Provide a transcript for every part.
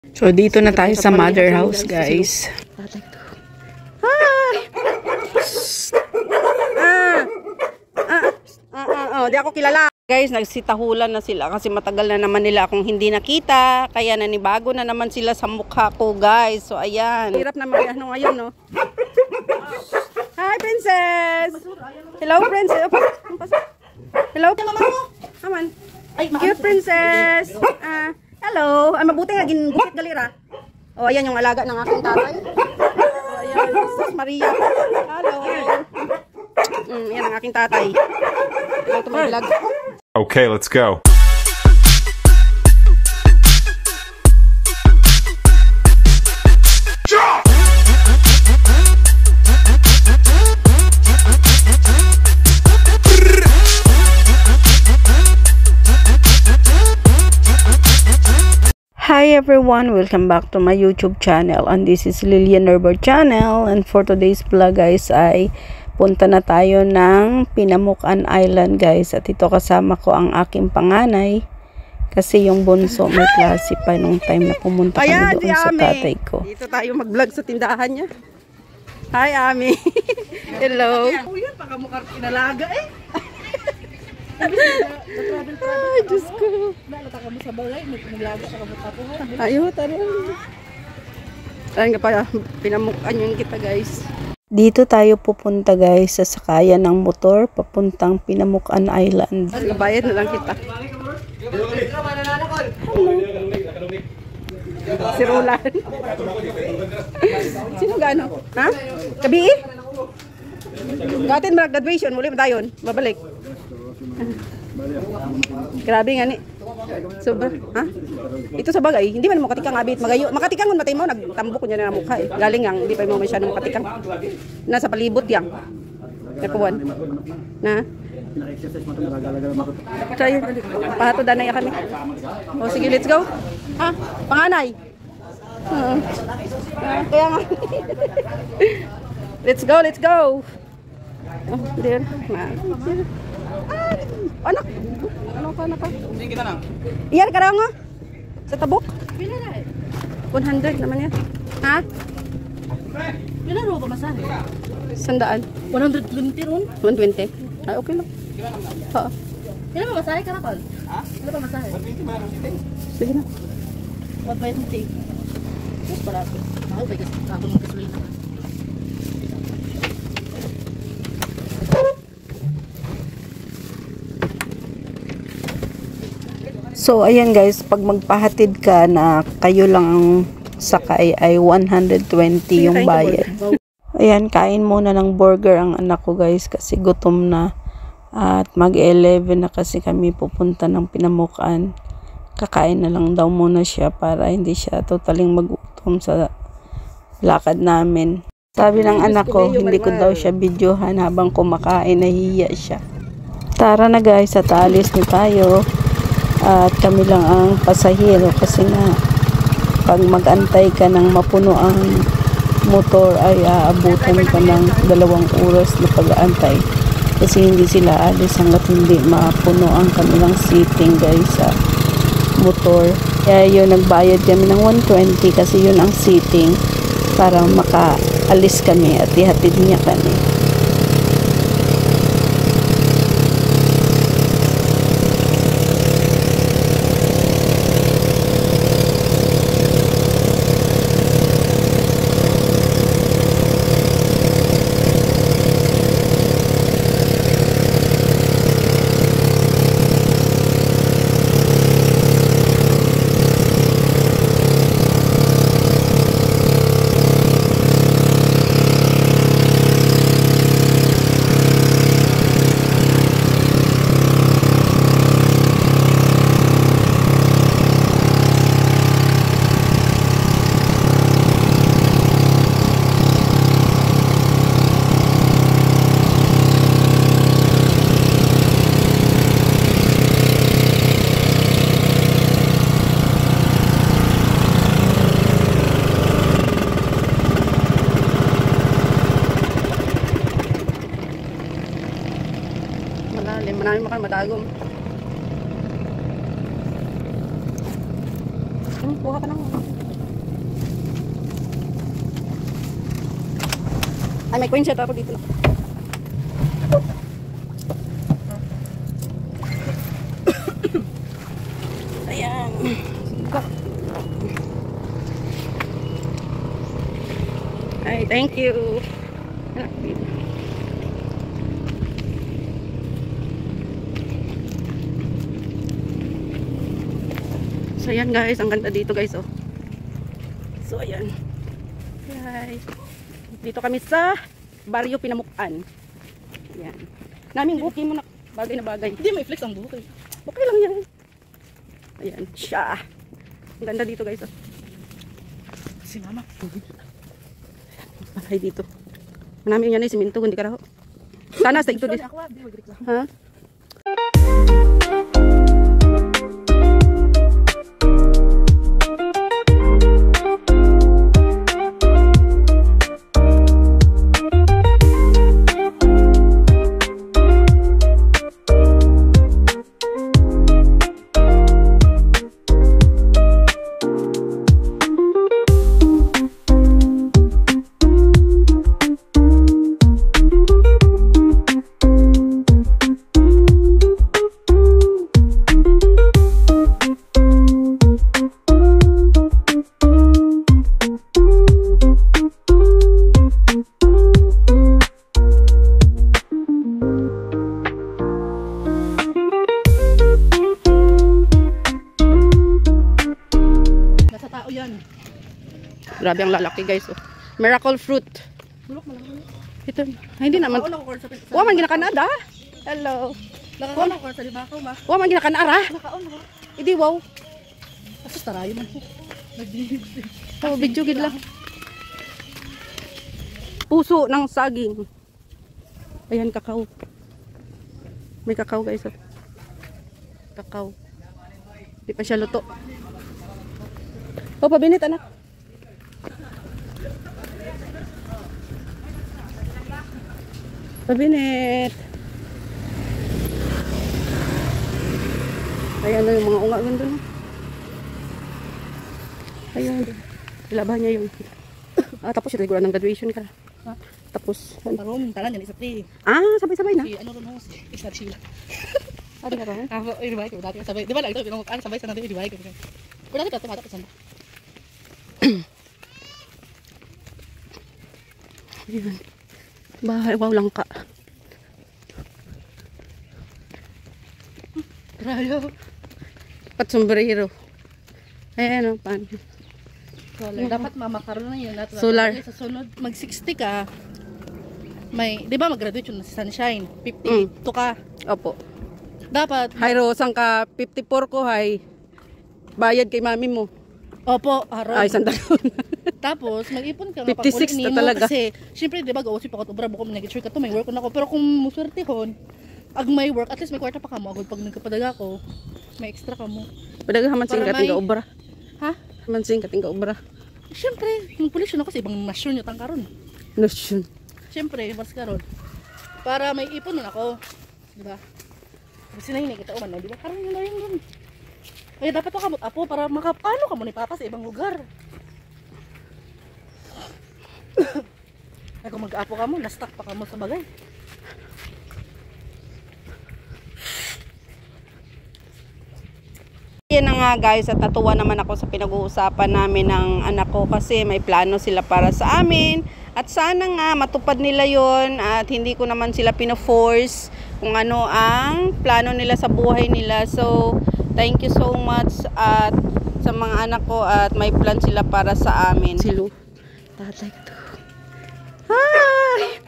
So, dito na tayo sa mother house, guys. Hi! Di ako kilala. Guys, nagsitahulan na sila kasi matagal na naman nila akong hindi nakita. Kaya nanibago na naman sila sa mukha ko, guys. So, ayan. Hirap na mag-ano ngayon, no? Hi, princess! Hello, princess! Hello, Aman. Cute princess! Hello! Ay, mabuti nga, ginugupit galira. O, ayan yung alaga ng aking tatay. O, ayan, Jesus Maria. Hello! Yan ang aking tatay. Hello to my vlog. Okay, let's go. Hi everyone, welcome back to my YouTube channel, and this is Lilian Herbert channel. And for today's vlog, guys, ay punta na tayo ng Pinamukan Island, guys. At ito kasama ko ang aking panganay kasi yung bunso may klase pa nung time na pumunta kami doon sa tatay ko. Dito tayo mag-vlog sa tindahan niya. Hi, Ami. Hello. Uy, pakamukha kinalaga eh. Ay, Diyos ko. Ayaw, tara. Ayan nga pa, pinamukan yun kita, guys. Dito tayo pupunta, guys, sa sakayan ng motor papuntang Pinamukan Island. Bayad na lang kita. Si Roland. Sino gano? Ha? Kabii? Gatin mo graduation, muli mo dayon. Babalik. Grabe nga ni. Sobra, ha? Ito sa bagay, hindi man mo katikang abit magayo. Makatikang man matay mo, nagtambok niya na mukha eh. Galing yang, hindi pa mo masyadong makatikang. Nasa palibot yang. Nakuwan. Na? Try, pahato danay kami. O sige, let's go. Ha? Panganay. Kaya nga. Let's go, let's go. Oh, there. Anak. Ano ka na ka? Hindi kita na. Iyan ka raw nga. Sa tabok? Pila na eh. 100 naman yan. Ha? Pila raw ba masahe? 100. 120 ron? 120. Ay, okay lang. Ha? Pila ba masahe ka na kal? Ha? Pila ba masahe? 120. Sige na. 120. Mas barato. Ako ba kasi ako ng gasolina. So, ayan guys, pag magpahatid ka na kayo lang ang sakay ay 120 yung bayad. Ayan, kain muna ng burger ang anak ko, guys, kasi gutom na. At mag-11 na kasi kami pupunta ng Pinamukan. Kakain na lang daw muna siya para hindi siya totaling magutom sa lakad namin. Sabi ng anak ko, hindi ko daw siya videohan habang kumakain, nahihiya siya. Tara na guys, at alis na tayo. At kami lang ang pasahero kasi nga pag mag-antay ka ng mapuno ang motor ay aabutan ka ng 2 oras na pag-aantay kasi hindi sila alis hanggat hindi mapuno ang kanilang seating, guys, sa motor. Kaya yun, nagbayad kami ng 120 kasi yun ang seating para makaalis kami at ihatid niya kami. Marami makan madagom. Kuha ka lang. Ay, may coin set ako dito. Ayan. Ay, thank you. So, ayan guys. Ang ganda dito guys, oh. So, ayan. Guys. Dito kami sa Barrio Pinamukan. Ayan. Naming buki mo na bagay na bagay. Hindi, may flex ang buhok eh. Okay lang yan. Ayan. Siya. Ang ganda dito guys, oh. Si mama. Bahay dito. Manami yan ay siminto. Hindi ka raho. Sana sa ito dito. Ha? Grabe ang lalaki guys, oh. Miracle fruit. Bulok mo lang. Ito. Ay, hindi naman. Wa man ginakanada. Hello. Nakakaon ako sa libakaw ba? Wa man ginakanara. Nakaon ako. Idi wow. Asus tarayo man po. Nagdihig. Oh, video gid lang. Puso ng saging. Ayan, kakao. May kakao guys, oh. Kakao. Di pa siya luto. Oh, pabinit anak. Pabinit. Ayan na yung mga unga ganda na. Ayan. Ilabahan niya yung... tapos yung regular ng graduation ka. Ha? Tapos... Tarom, tanan yan, isa ti. Sabay-sabay na. Si ano ron host, isa Sheila. Adi ka ba? I-revise ko dati sabay. Di ba lang ito, sabay sa natin i-revise ko. Pero dati ka tumata kasama. Ayan. Bahay, wow lang ka. Grabe. Pat sombrero. Ayan o, pan. Solar. Dapat mamakaroon na yun. Solar. Sa sunod, mag-60 ka. May, di ba mag-graduate yun si Sunshine? 52 ka. Opo. Dapat. Hayro, sang ka 54 ko, hay. Bayad kay mami mo. Opo, haron. Ay, isang taon. Tapos, mag-ipon ka. 56 na talaga. Kasi, syempre, di ba, gausip ako, obra, buko, nag-sure ka to, may work ko na ako. Pero kung muswerte hon, ag may work, at least may kwarta pa ka mo. Agad pag nagkapadaga ko, may extra ka mo. Padaga haman sing kating obra. Ha? Haman sing kating obra. Syempre, yung pulis yun ako sa ibang nasyon yung tangkaron. Nasyon. Syempre, mas karon. Para may ipon nun ako. Di ba? Kasi na kita uman, di ba? Karon yun na yun. Kaya dapat makamot apo para makapano ka mo ni Papa sa ibang lugar. Ay kung mag-apo ka mo, na-stuck pa ka mo sa bagay. Yan na nga guys, at natuwa naman ako sa pinag-uusapan namin ng anak ko kasi may plano sila para sa amin. At sana nga matupad nila yon at hindi ko naman sila pino-force kung ano ang plano nila sa buhay nila. So, thank you so much at sa mga anak ko at may plan sila para sa amin. Silo. Tatay ko. Hi!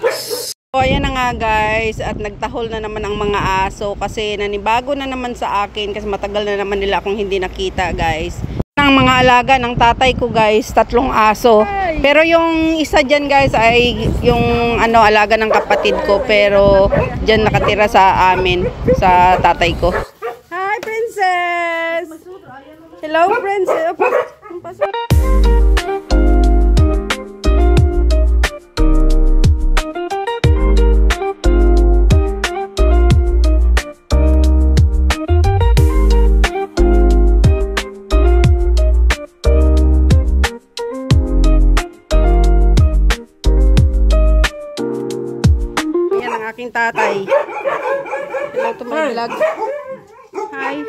So, ayan na nga guys, at nagtahol na naman ang mga aso kasi nanibago na naman sa akin kasi matagal na naman nila akong hindi nakita guys. Ang mga alaga ng tatay ko guys, 3 aso. Pero yung isa dyan guys ay yung alaga ng kapatid ko pero dyan nakatira sa amin, sa tatay ko. Hi princess! Hello princess! tatay. Hello to my vlog. Hi.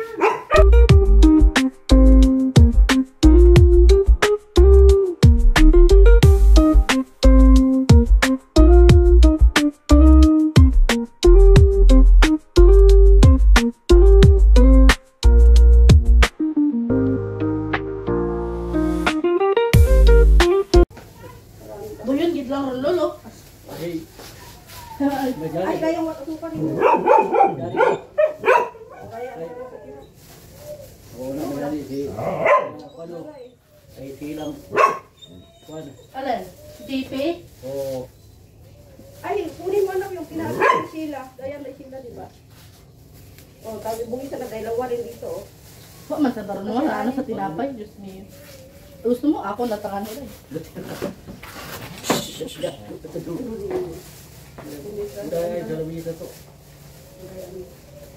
Buyon gid lang ron lolo. Ay, kayong matutukan rin. Ay silang Alin? DP? oh Ay, kunin mo anak yung pinakasin sila. Dayan na sila, di ba? Oh, tabi bungi sa nagdailawa rin dito. Oh. Wa man sa daron mo ano sa tinapay, Diyos niyo. Gusto mo ako natangan nila. dahil dalamisa to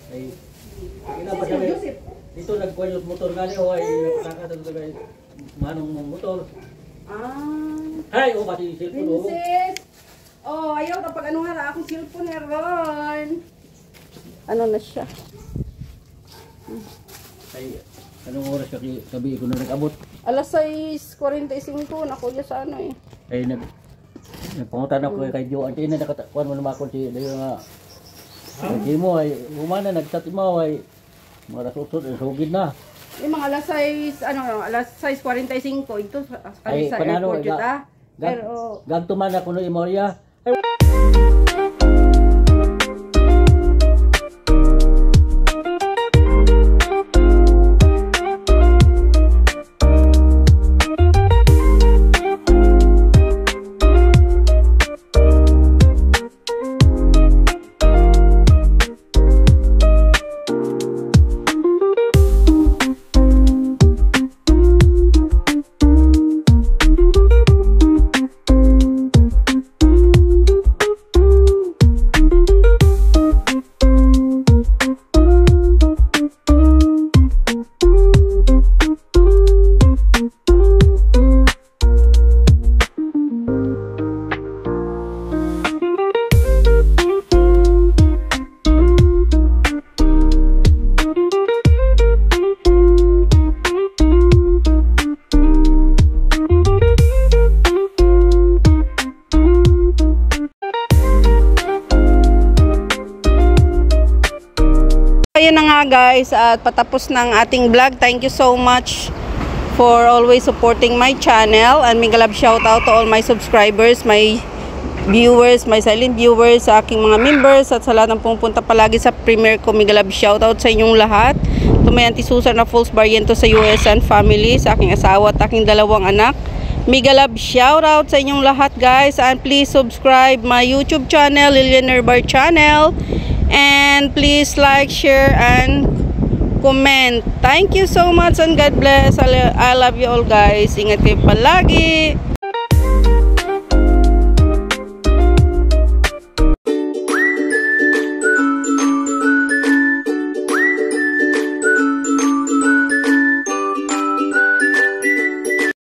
ay ina ba dali dito nagkuha yung motor gali o ay nakataka sa guys manong motor ay o pati cellphone o Princess! Oh, ayaw kapag ano nga akong cellphone ni Ron. Ano na siya? ay anong oras sabi ko na nag-abot Alas 6:45 na kuya sa ano eh. ay nagpangutan ako kay Joan di na nakatakuan mo naman ako si dayo nga hindi mo ay humana nagchat mo ay mga susod sugid na Yung mga alas 6:45 ito ay sa panalo airport yun Pero gagtuman ako no Imoria ayun na nga guys, at patapos ng ating vlog. Thank you so much for always supporting my channel, and mega love shout out to all my subscribers, my viewers, my silent viewers, sa aking mga members, at sa lahat ng pumupunta palagi sa premiere ko. Mega love shout out sa inyong lahat. To my Auntie Susan na Falls Barriento sa US and family, sa aking asawa at aking dalawang anak. Mega love shout out sa inyong lahat guys, and please subscribe my YouTube channel, Lilian Herbar channel. And please like, share, and comment. Thank you so much and God bless. I love you all guys. Ingat kayo palagi.